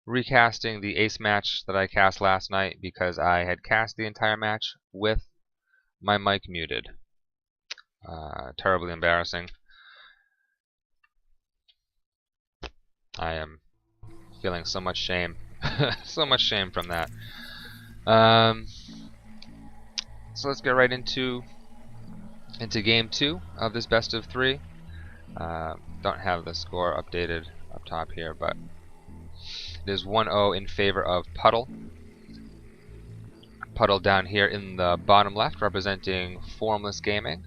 recasting the ace match that I cast last night because I had cast the entire match with my mic muted. Terribly embarrassing. I am feeling so much shame. So much shame from that. So let's get right into game 2 of this best of 3. Don't have the score updated up top here, but it is 1-0 in favor of Puddle. Puddle down here in the bottom left, representing Formless Gaming.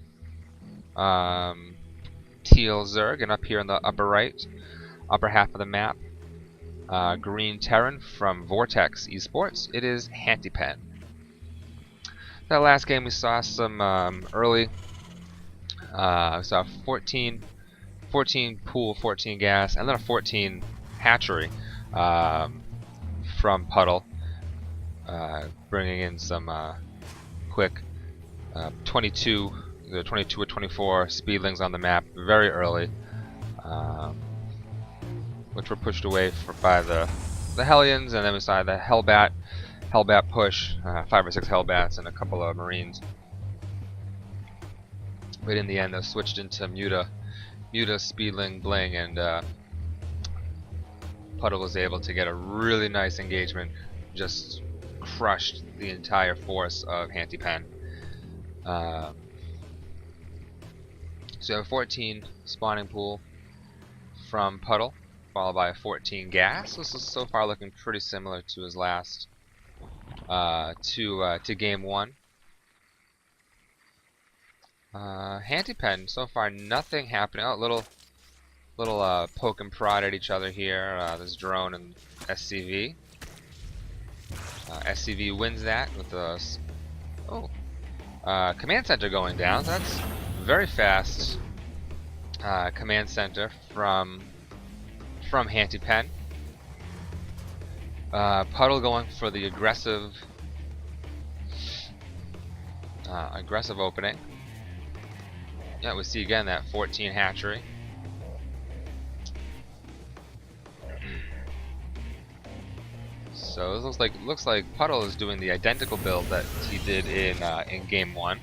Teal Zerg, and up here in the upper right, upper half of the map, green Terran from Vortex Esports. It is Hantypen. That last game we saw some early. We saw 14 pool, 14 gas, and then a 14 hatchery from Puddle, bringing in some quick 22 or 24 speedlings on the map very early, which were pushed away by the Hellions, and then we saw the Hellbat push, 5 or 6 Hellbats and a couple of Marines. But in the end, they switched into Muta Speedling Bling, and Puddle was able to get a really nice engagement, just crushed the entire force of Hantypen. So we have a 14 spawning pool from Puddle, followed by a 14 gas. This is so far looking pretty similar to his last to game 1. Hantypen, so far nothing happening. Oh, little poke and prod at each other here. There's drone and SCV. SCV wins that with a command center going down. That's very fast. Command center from Hantypen. Puddle going for the aggressive opening. Yeah, we see again that 14 hatchery. So this looks like Puddle is doing the identical build that he did in game 1,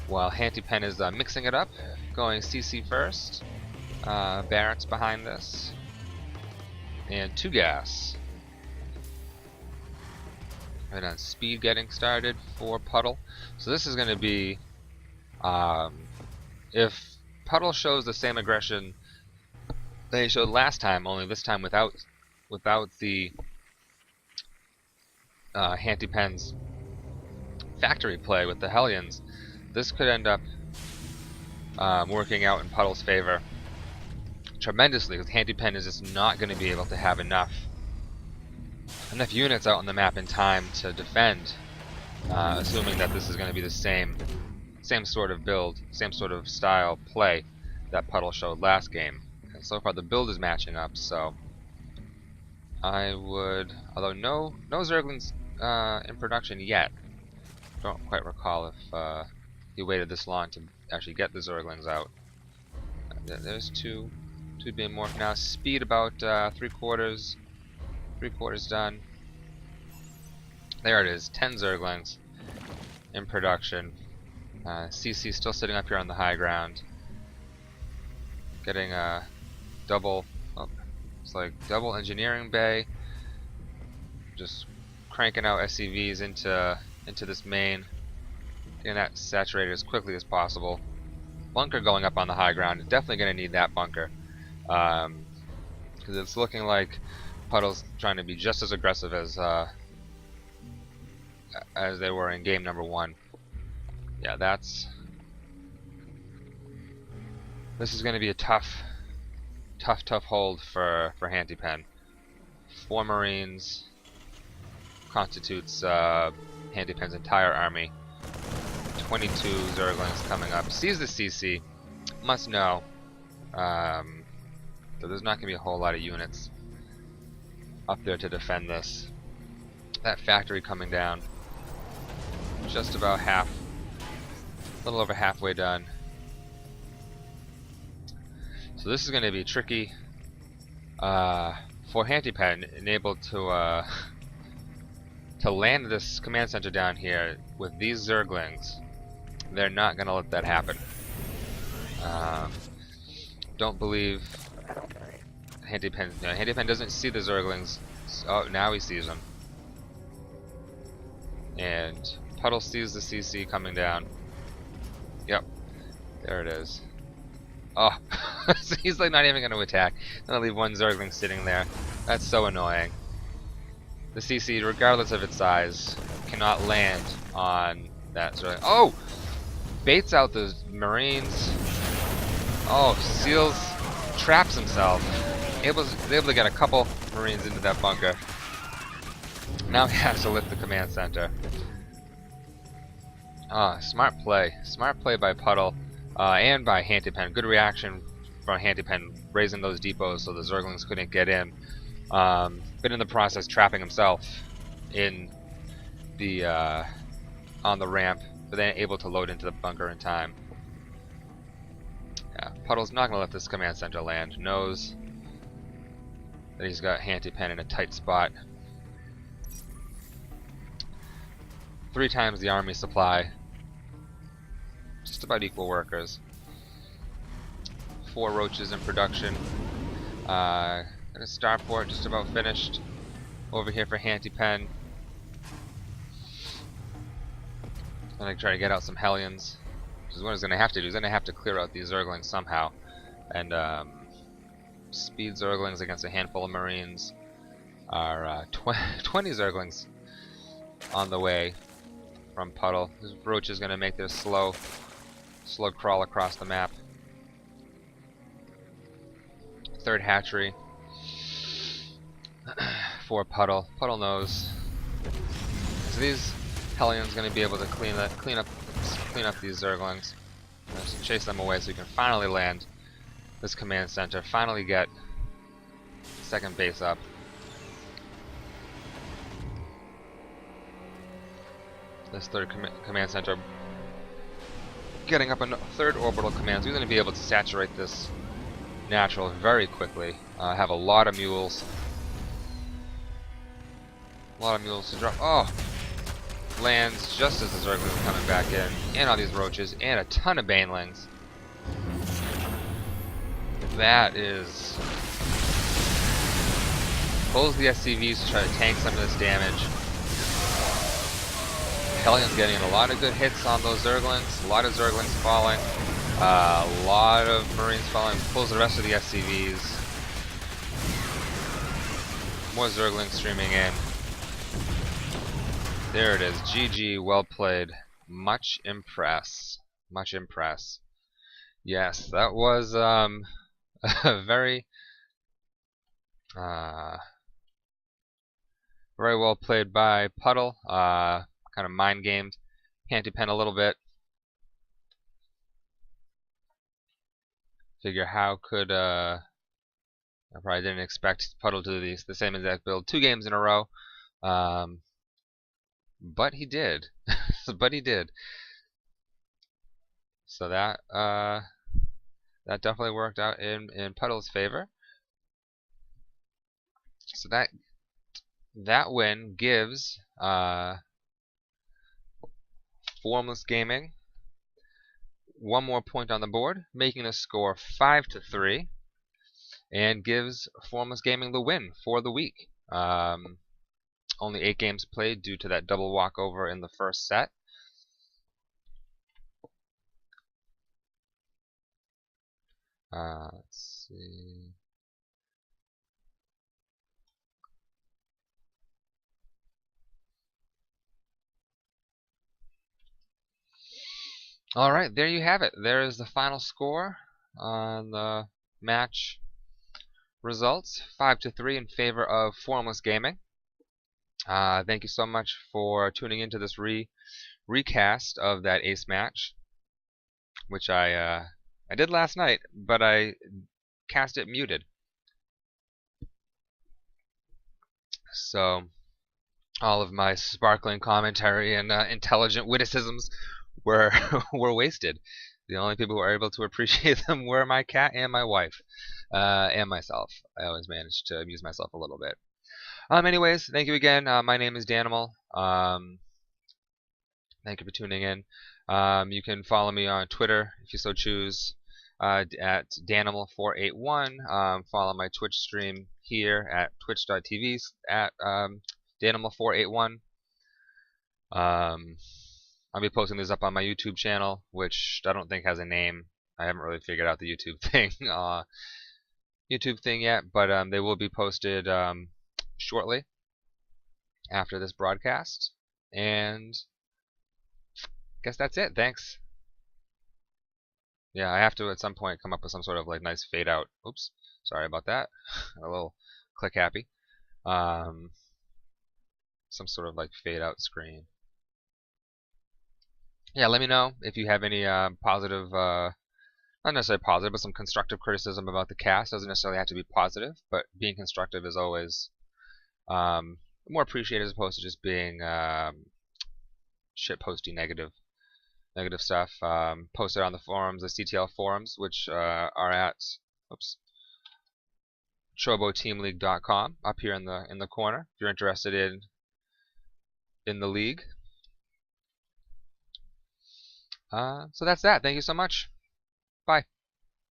while Hantypen is mixing it up, going CC first, barracks behind this, and 2 gas. Right on speed getting started for Puddle. So this is going to be, if Puddle shows the same aggression that he showed last time, only this time without the Hantypen's factory play with the Hellions, this could end up working out in Puddle's favor tremendously, because Hantypen is just not going to be able to have enough units out on the map in time to defend, assuming that this is going to be the same sort of build, same sort of style play that Puddle showed last game. And so far the build is matching up, so I would, although no Zerglings in production yet. Don't quite recall if he waited this long to actually get the Zerglings out. There's two being morphed now. Speed about 3/4 done. There it is, 10 Zerglings in production. CC still sitting up here on the high ground, getting a double. Oh, it's like double engineering bay. Just cranking out SCVs into this main, getting that saturated as quickly as possible. Bunker going up on the high ground. Definitely going to need that bunker, because it's looking like Puddle's trying to be just as aggressive as they were in game number 1. Yeah, this is going to be a tough hold for Hantypen. 4 Marines constitutes Hantypen's entire army. 22 Zerglings coming up. Sees the CC, must know that there's not going to be a whole lot of units up there to defend this. That factory coming down, just about half, a little over halfway done. So this is going to be tricky for for Hantypen, enabled to land this command center down here with these Zerglings. They're not gonna let that happen. Don't believe Hantypen. No, Hantypen doesn't see the Zerglings. Oh, now he sees them. And Puddle sees the CC coming down. Yep, there it is. Oh, so he's like not even going to attack. Gonna leave one Zergling sitting there. That's so annoying. The CC, regardless of its size, cannot land on that Zergling. Oh! Baits out the Marines. Oh, Seals traps himself. Able to get a couple Marines into that bunker. Now he has to lift the command center. Smart play. Smart play by Puddle and by Hantypen. Good reaction from Hantypen, raising those depots so the Zerglings couldn't get in. But in the process, trapping himself in the on the ramp, but then able to load into the bunker in time. Yeah, Puddle's not going to let this command center land. Knows that he's got Hantypen in a tight spot. 3 times the army supply. Just about equal workers. 4 roaches in production. And a starport just about finished. Over here for Hantypen. I'm gonna try to get out some Hellions. Which is what he's gonna have to do. He's gonna have to clear out these Zerglings somehow. And speed Zerglings against a handful of Marines are 20 Zerglings on the way from Puddle. This roach is gonna make this slow crawl across the map. 3rd hatchery for Puddle. Puddle knows. So these Hellions gonna be able to clean up these Zerglings. Just chase them away so you can finally land this command center. Finally get 2nd base up. This 3rd command center getting up a 3rd orbital command. So he's going to be able to saturate this natural very quickly. Have a lot of mules. A lot of mules to drop. Oh! Lands just as the Zerglings are coming back in. And all these roaches. And a ton of Banelings. That is... Pulls the SCVs to try to tank some of this damage. Hellions getting a lot of good hits on those Zerglings. A lot of Zerglings falling. A lot of Marines falling. Pulls the rest of the SCVs. More Zerglings streaming in. There it is. GG. Well played. Much impress. Much impress. Yes, that was a very well played by Puddle. Kind of mind gamed Hantypen a little bit. Figure how could I probably didn't expect Puddle to do the same exact build 2 games in a row, but he did. But he did. So that definitely worked out in Puddle's favor. So that win gives Formless Gaming 1 more point on the board, making the score 5-3, and gives Formless Gaming the win for the week. Only 8 games played due to that double walkover in the first set. Let's see. Alright, there you have it. There is the final score on the match results. 5-3 in favor of Formless Gaming. Thank you so much for tuning into this recast of that ace match, which I did last night, but I cast it muted. So all of my sparkling commentary and intelligent witticisms were were wasted. The only people who are able to appreciate them were my cat and my wife, and myself. I always manage to amuse myself a little bit. Anyways, thank you again. My name is Danimal. Thank you for tuning in. You can follow me on Twitter if you so choose at Danimal481. Follow my Twitch stream here at twitch.tv at Danimal481. I'll be posting this up on my YouTube channel, which I don't think has a name. I haven't really figured out the YouTube thing yet, but they will be posted shortly after this broadcast. And guess that's it. Thanks. Yeah, I have to at some point come up with some sort of like nice fade out. Oops, sorry about that. A little click happy. Some sort of like fade out screen. Yeah, let me know if you have any positive, not necessarily positive, but some constructive criticism about the cast. Doesn't necessarily have to be positive, but being constructive is always more appreciated as opposed to just being shitposty negative stuff. Posted on the forums, the CTL forums, which are at troboteamleague.com up here in the corner. If you're interested in the league. So that's that. Thank you so much. Bye.